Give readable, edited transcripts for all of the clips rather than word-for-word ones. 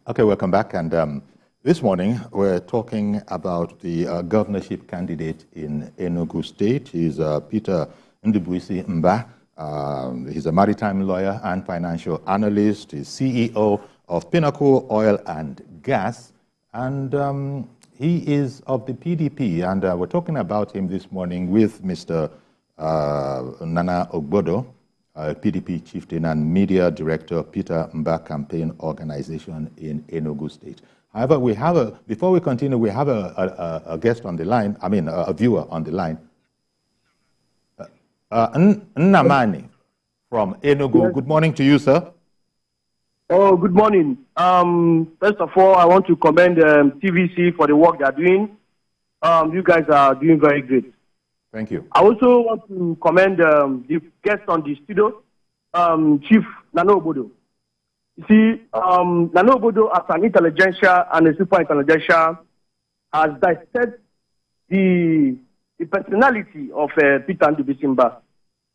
Okay, welcome back. And this morning we're talking about the governorship candidate in Enugu State. He's Peter Mbah. He's a maritime lawyer and financial analyst. He's CEO of Pinnacle Oil and Gas. And he is of the PDP. And we're talking about him this morning with Mr. Nana Ogbodo, PDP Chieftain and Media Director, Peter Mbah Campaign Organization in Enugu State. However, before we continue, we have a guest on the line, a viewer on the line. Nnamani from Enugu. Yes. Good morning to you, sir. Oh, good morning. First of all, I want to commend TVC for the work they are doing. You guys are doing very great. Thank you. I also want to commend the guest on the studio, Chief Nana Ogbodo. You see, Nana Ogbodo, as an intelligentsia and a super intelligentsia, has dissected the personality of Peter Mbah.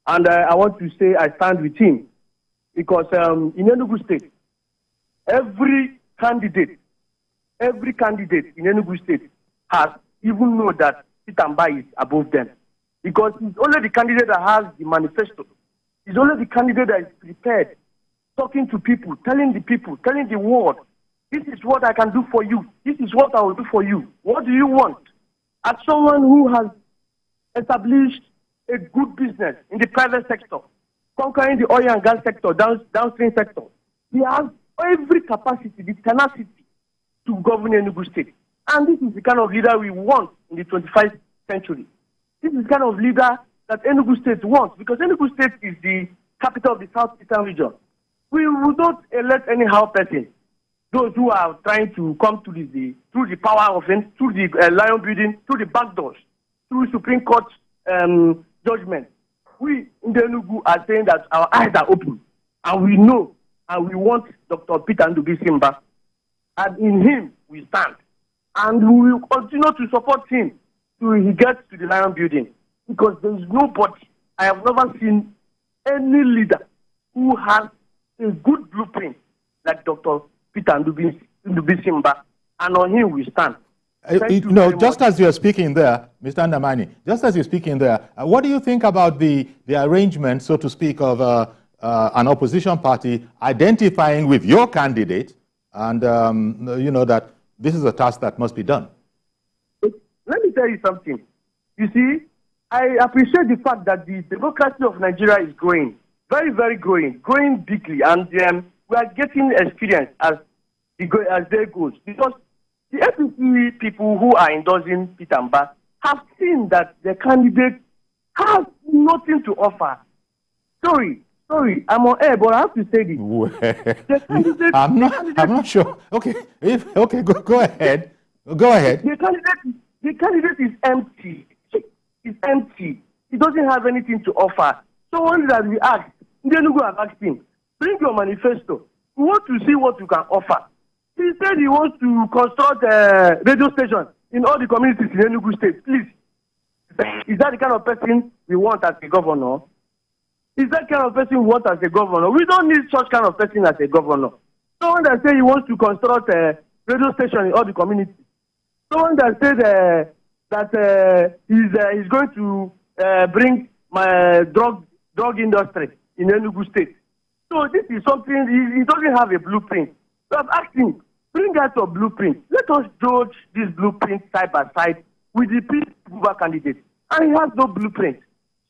And I want to say I stand with him because in Enugu State, every candidate in Enugu State has even known that Peter Mbah is above them. Because he's only the candidate that has the manifesto. He's only the candidate that is prepared, talking to people, telling the world, this is what I can do for you. This is what I will do for you. What do you want? As someone who has established a good business in the private sector, conquering the oil and gas sector, downstream sector, he has every capacity, the tenacity to govern Enugu State. And this is the kind of leader we want in the 21st century. This is the kind of leader that Enugu State wants, because Enugu State is the capital of the southeastern region. We will not elect anyhow person. Those who are trying to come to through the power of him, through the Lion Building, through the back doors, through Supreme Court judgment. We in the Enugu are saying that our eyes are open, and we know, and we want Dr. Peter Mbah, and in him we stand, and we will continue to support him till he gets to the Lion Building, because there is nobody, I have never seen any leader who has a good blueprint like Dr. Peter Mbah, and on him we stand. Just as you're speaking there, Mr. Nnamani, just as you're speaking there, what do you think about the arrangement, so to speak, of an opposition party identifying with your candidate and, that this is a task that must be done? Let me tell you something. You see, I appreciate the fact that the democracy of Nigeria is growing, very, very growing bigly, and we are getting experience as day goes. Because the APC people who are endorsing Peter Mbah have seen that the candidate has nothing to offer. Sorry, I'm on air, but I have to say this. I'm not sure. Okay, go ahead. Go ahead. The candidate is empty. It's empty. He doesn't have anything to offer. So one that we asked, Enugu have asked him, bring your manifesto. We want to see what you can offer. He said he wants to construct a radio station in all the communities in Enugu State. Please. Is that the kind of person we want as a governor? Is that kind of person we want as a governor? We don't need such kind of person as a governor. Someone that says he wants to construct a radio station in all the communities. Someone that said that he's going to bring my drug industry in Enugu State. So this is something, he doesn't have a blueprint. So I'm asking, bring out your blueprint. Let us judge this blueprint side by side with the people candidate. And he has no blueprint.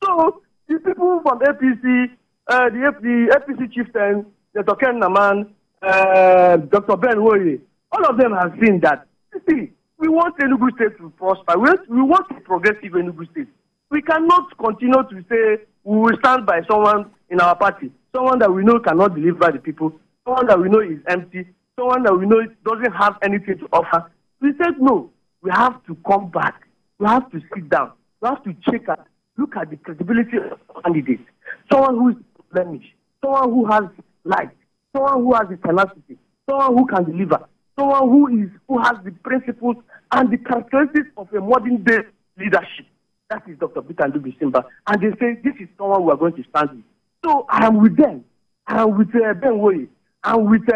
So the people from APC, the APC chieftain, Dr. Ken Naman, Dr. Ben Woye, all of them have seen that. See, we want Enugu State to prosper. We want a progressive Enugu State. We cannot continue to say we will stand by someone in our party, someone that we know cannot deliver the people, someone that we know is empty, someone that we know doesn't have anything to offer. We said no. We have to come back. We have to sit down. We have to look at the credibility of the candidate. Someone who is blemished, someone who has light, someone who has the tenacity, someone who can deliver, someone who has the principles and the characteristics of a modern day leadership. That is Dr. Peter Mbah. And they say this is someone we are going to stand with. So I am with them. I am with Ben Woye. I'm with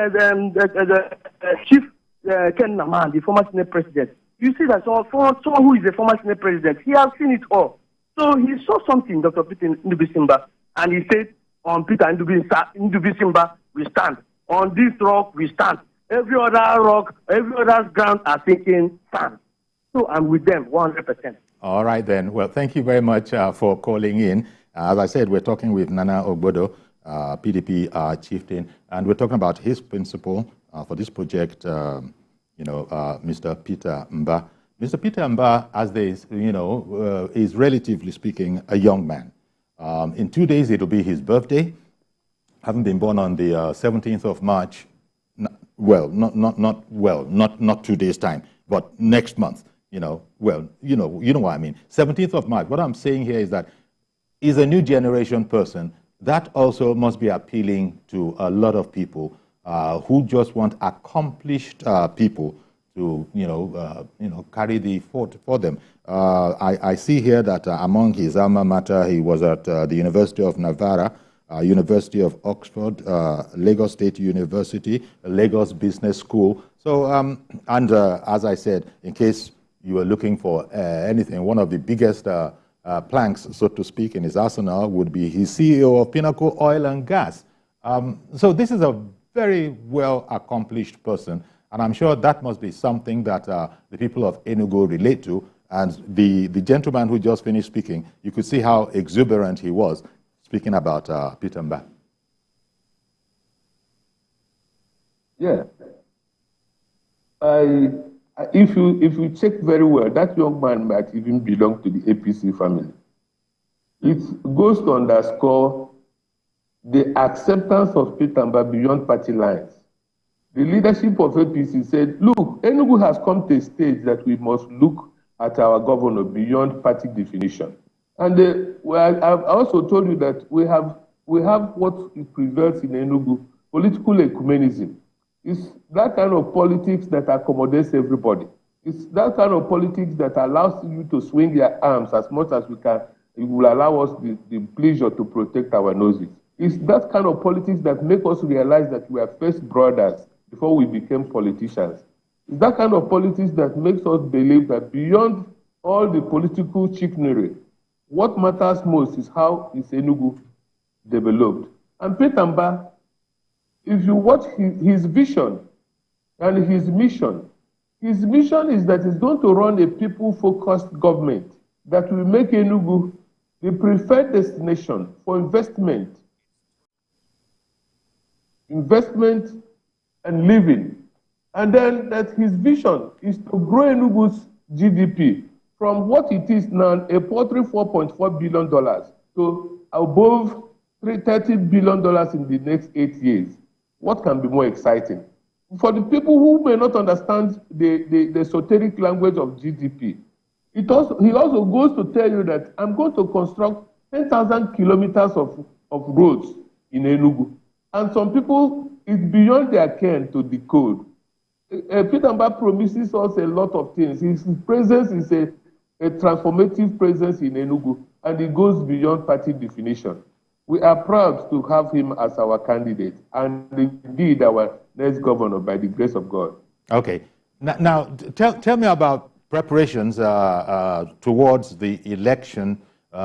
Chief Ken Naman, the former Senate President, you see that someone who is a former Senate President, he has seen it all. So he saw something, Dr. Peter Ndubisimba, and he said, on Peter Ndubisimba, we stand. On this rock, we stand. Every other rock, every other ground are sinking sand. So I'm with them 100%. All right, then. Well, thank you very much for calling in. As I said, we're talking with Nana Ogbodo, PDP Chieftain, and we're talking about his principle for this project, Mr. Peter Mbah. Mr. Peter Mbah, as they, is relatively speaking a young man. In 2 days, it'll be his birthday. Having been born on the 17th of March, not 2 days' time, but next month. You know what I mean. 17th of March. What I'm saying here is that he's a new generation person. That also must be appealing to a lot of people who just want accomplished people to, carry the fort for them. I see here that among his alma mater, he was at the University of Navarra, University of Oxford, Lagos State University, Lagos Business School. So, as I said, in case you were looking for anything, one of the biggest planks, so to speak, in his arsenal would be his CEO of Pinnacle Oil and Gas. So this is a very well accomplished person, and I'm sure that must be something that the people of Enugu relate to. And the gentleman who just finished speaking, you could see how exuberant he was speaking about Peter Mbah. Yeah. If you check very well, that young man might even belong to the APC family. It goes to underscore the acceptance of Peter Mbah beyond party lines. The leadership of APC said, look, Enugu has come to a stage that we must look at our governor beyond party definition. And I've also told you that we have what prevails in Enugu, political ecumenism. It's that kind of politics that accommodates everybody. It's that kind of politics that allows you to swing your arms as much as we can. It will allow us the pleasure to protect our noses. It's that kind of politics that makes us realize that we are first brothers before we became politicians. It's that kind of politics that makes us believe that beyond all the political chicanery, what matters most is how is Enugu developed. And Peter Mbah, if you watch his vision and his mission is that he's going to run a people-focused government that will make Enugu the preferred destination for investment and living. And then that his vision is to grow Enugu's GDP from what it is now, a paltry $4.4 billion, to above $30 billion in the next 8 years. What can be more exciting? For the people who may not understand the esoteric language of GDP, he also goes to tell you that I'm going to construct 10,000 kilometers of roads in Enugu. And some people, it's beyond their ken to decode. Peter Mbah promises us a lot of things. His presence is a transformative presence in Enugu, and it goes beyond party definition. We are proud to have him as our candidate and indeed our next governor by the grace of God. Okay. Now tell me about preparations towards the election,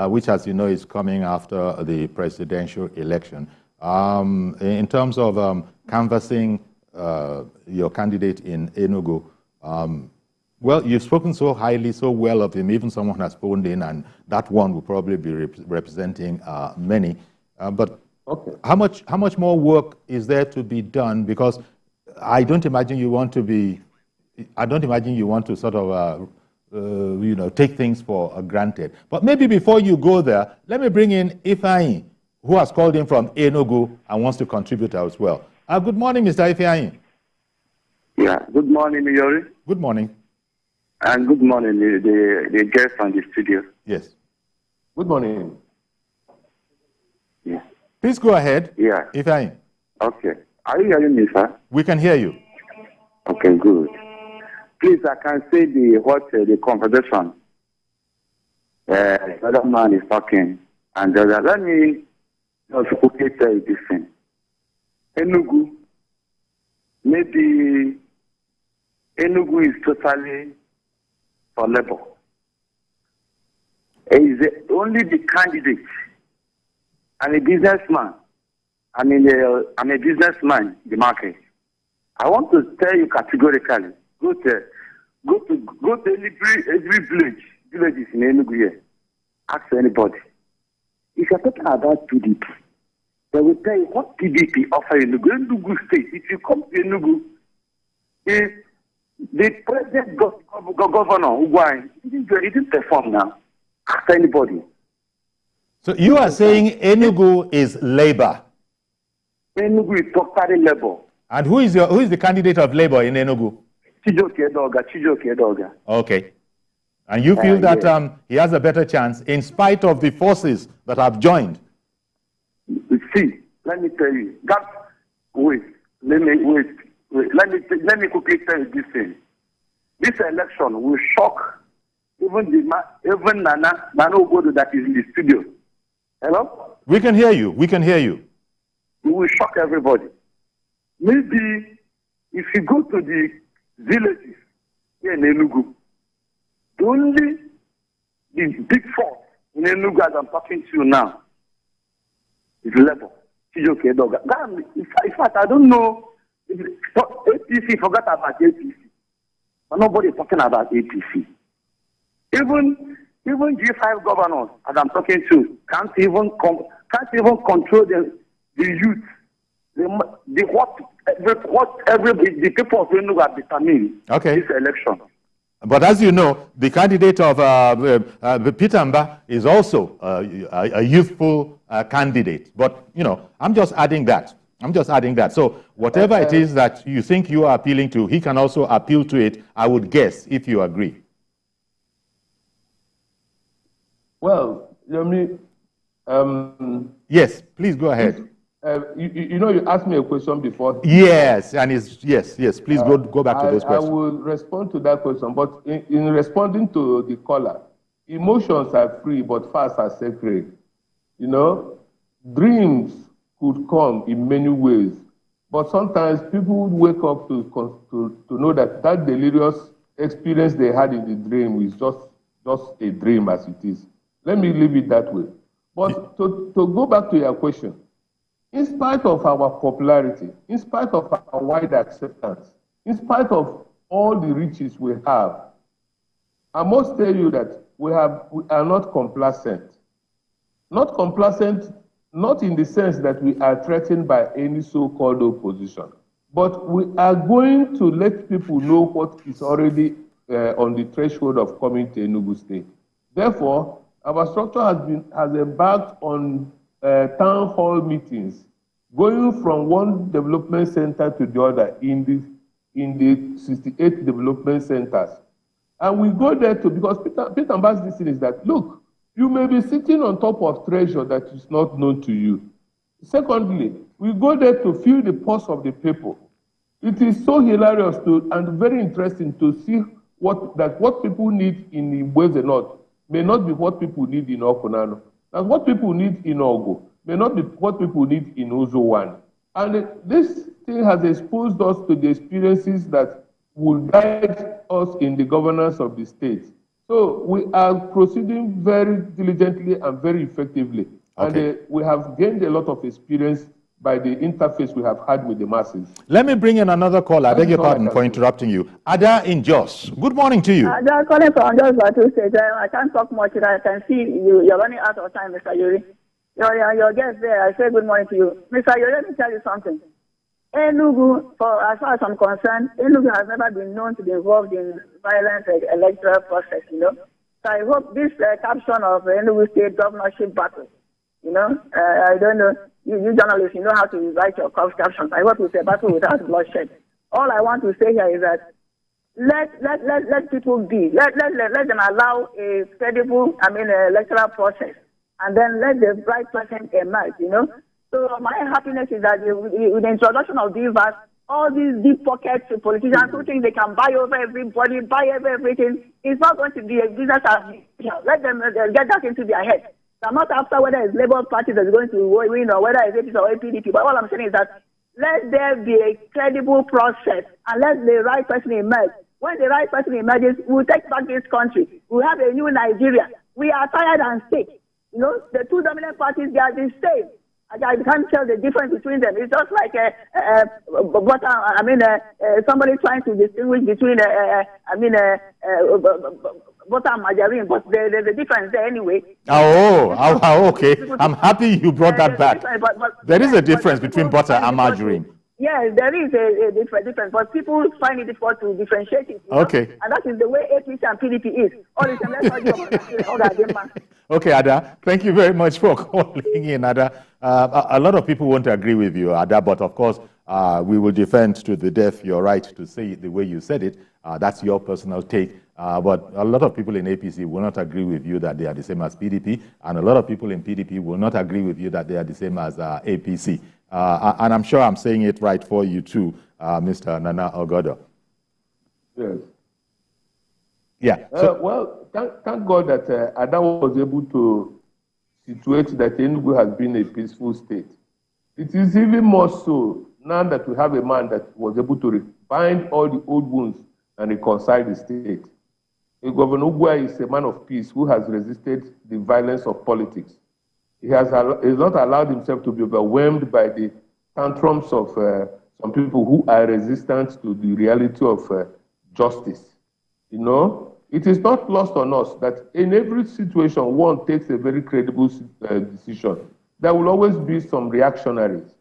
which, as you know, is coming after the presidential election. In terms of canvassing your candidate in Enugu, well, you've spoken so highly, so well of him. Even someone has phoned in, and that one will probably be representing many. But okay, how much more work is there to be done? Because I don't imagine you want to sort of take things for granted. But maybe before you go there, let me bring in Ifeanyi, who has called in from Enugu and wants to contribute as well. Good morning, Mr. Ifeanyi. Yeah. Good morning, Yori. Good morning. And good morning, the guests on the studio. Yes. Good morning. Yeah. Please go ahead. Yeah. Ifeanyi. Okay. Are you hearing me, sir? We can hear you. Okay, good. Please, I can say the conversation. The other man is talking, and let me just quickly tell you this thing. Enugu, maybe Enugu is totally for Labour. He is only the candidate. I'm a businessman. I'm a businessman in the market. I want to tell you categorically, go to every villages in Enugu here. Ask anybody. If you're talking about PDP, they will tell you what PDP offer Enugu State. If you come to Enugu, the present governor, Ugwai, he didn't perform now. Ask anybody. So you are saying Enugu is Labour? Enugu is totally Labour. And who is the candidate of Labour in Enugu? Chijoke Edoga. Okay. And you feel that he has a better chance in spite of the forces that have joined? See, let me tell you. Let me quickly tell you this thing. This election will shock even Nana Ogbodo that is in the studio. Hello? We can hear you. We can hear you. It will shock everybody. Maybe if you go to the villages here in Enugu, the big force in Enugu as I'm talking to you now is Labour. In fact, I don't know if APC forgot about APC. But nobody is talking about APC. Even G5 governors, as I'm talking to, can't even control the youth. The people of Enugu are determined this election. But as you know, the candidate of Peter Mbah is also a youthful candidate. But, you know, I'm just adding that. So whatever it is that you think you are appealing to, he can also appeal to it, I would guess, if you agree. Well, Yomi, yes, please go ahead. You know, you asked me a question before. Yes, and yes. Please go back to those questions. I will respond to that question, but in responding to the caller, emotions are free, but facts are sacred. You know, dreams could come in many ways, but sometimes people would wake up to know that delirious experience they had in the dream is just a dream as it is. Let me leave it that way. But to go back to your question, in spite of our popularity, in spite of our wide acceptance, in spite of all the riches we have, I must tell you that we are not complacent. Not complacent, not in the sense that we are threatened by any so-called opposition, but we are going to let people know what is already on the threshold of coming to Enugu State. Therefore, our structure has embarked on town hall meetings, going from one development center to the other in the 68 development centers. And we go there because Peter Mbah's thing is that, look, you may be sitting on top of treasure that is not known to you. Secondly, we go there to feel the pulse of the people. It is so hilarious and very interesting to see what people need in the West North may not be what people need in Okunano. And what people need in Ogo may not be what people need in Ozo-1. And this thing has exposed us to the experiences that will guide us in the governance of the state. So we are proceeding very diligently and very effectively. Okay. And we have gained a lot of experience by the interface we have had with the masses. Let me bring in another caller. I beg your pardon for interrupting you. Ada in Jos. Good morning to you. Ada calling from Jos Battle State. I can't talk much. I can see you're running out of time, Mr. Yuri. Your guest there, I say good morning to you. Mr. Yuri, let me tell you something. Enugu, as far as I'm concerned, Enugu has never been known to be involved in violent electoral process, you know. So I hope this caption of Enugu State Governorship Battle, you know, I don't know, you journalists, you know how to write your captions. I hope it's a battle without bloodshed. All I want to say here is that let people be. Let them allow a credible, electoral process, and then let the right person emerge, you know. So my happiness is that with the introduction of divas, all these deep pockets politicians who think they can buy over everybody, buy over everything, it's not going to be a business as usual. Let them get that into their head. I'm not after whether it's Labour Party that's going to win or whether it's APC or PDP, but all I'm saying is that let there be a credible process and let the right person emerge. When the right person emerges, we'll take back this country. We'll have a new Nigeria. We are tired and sick. You know, the two dominant parties, they are the same. I can't tell the difference between them. It's just like somebody trying to distinguish between butter and margarine, but there's a difference there anyway. Okay. I'm happy you brought that back. There is a difference between butter and margarine. Yes, there is a difference, but people find it difficult to differentiate it. Okay. And that is the way APC and PDP is. Okay, Ada, thank you very much for calling in, Ada. A lot of people won't agree with you, Ada, but of course, we will defend to the death your right to say it the way you said it. That's your personal take. But a lot of people in APC will not agree with you that they are the same as PDP, and a lot of people in PDP will not agree with you that they are the same as APC. And I'm sure I'm saying it right for you too, Mr. Nana Ogbodo. Yes. Yeah. Well, thank God that Ada was able to situate that Enugu has been a peaceful state. It is even more so now that we have a man that was able to bind all the old wounds and reconcile the state. Governor Ogbodo is a man of peace who has resisted the violence of politics. He has not allowed himself to be overwhelmed by the tantrums of some people who are resistant to the reality of justice. You know, it is not lost on us that in every situation, one takes a very credible decision. There will always be some reactionaries.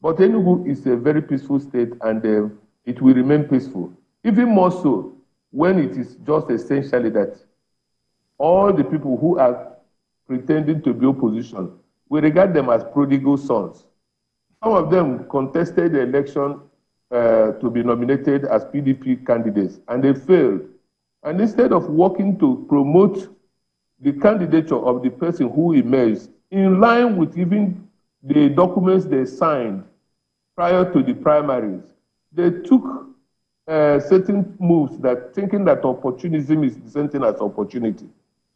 But Enugu is a very peaceful state, and it will remain peaceful. Even more so when it is just essentially that all the people who are pretending to be opposition, we regard them as prodigal sons. Some of them contested the election to be nominated as PDP candidates, and they failed. And instead of working to promote the candidature of the person who emerged in line with even the documents they signed prior to the primaries, they took certain moves that thinking that opportunism is the same thing as opportunity.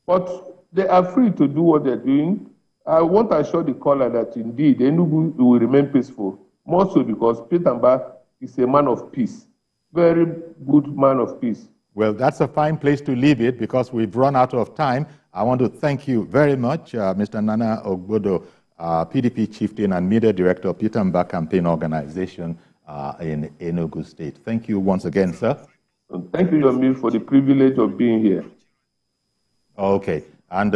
But they are free to do what they're doing. I want to assure the caller that indeed Enugu will remain peaceful, more so because Mbah is a man of peace, very good man of peace. Well, that's a fine place to leave it because we've run out of time. I want to thank you very much, Mr. Nana Ogbodo, PDP Chieftain and Media Director of Mbah Campaign Organization in Enugu State. Thank you once again, sir. Thank you, Yomil, for the privilege of being here. Okay. And,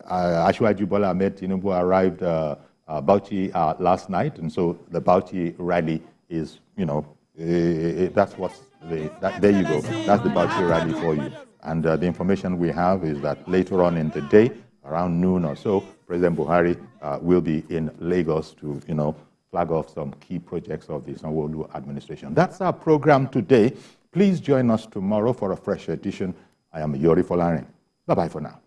Ashwaju Bola Ahmed Tinubu arrived Bauchi last night, and so the Bauchi rally is, that's what's there you go. That's the Bauchi rally for you. And the information we have is that later on in the day, around noon or so, President Buhari will be in Lagos to, flag off some key projects of the Sanwo-Olu administration. That's our program today. Please join us tomorrow for a fresh edition. I am Yori Folarin. Bye-bye for now.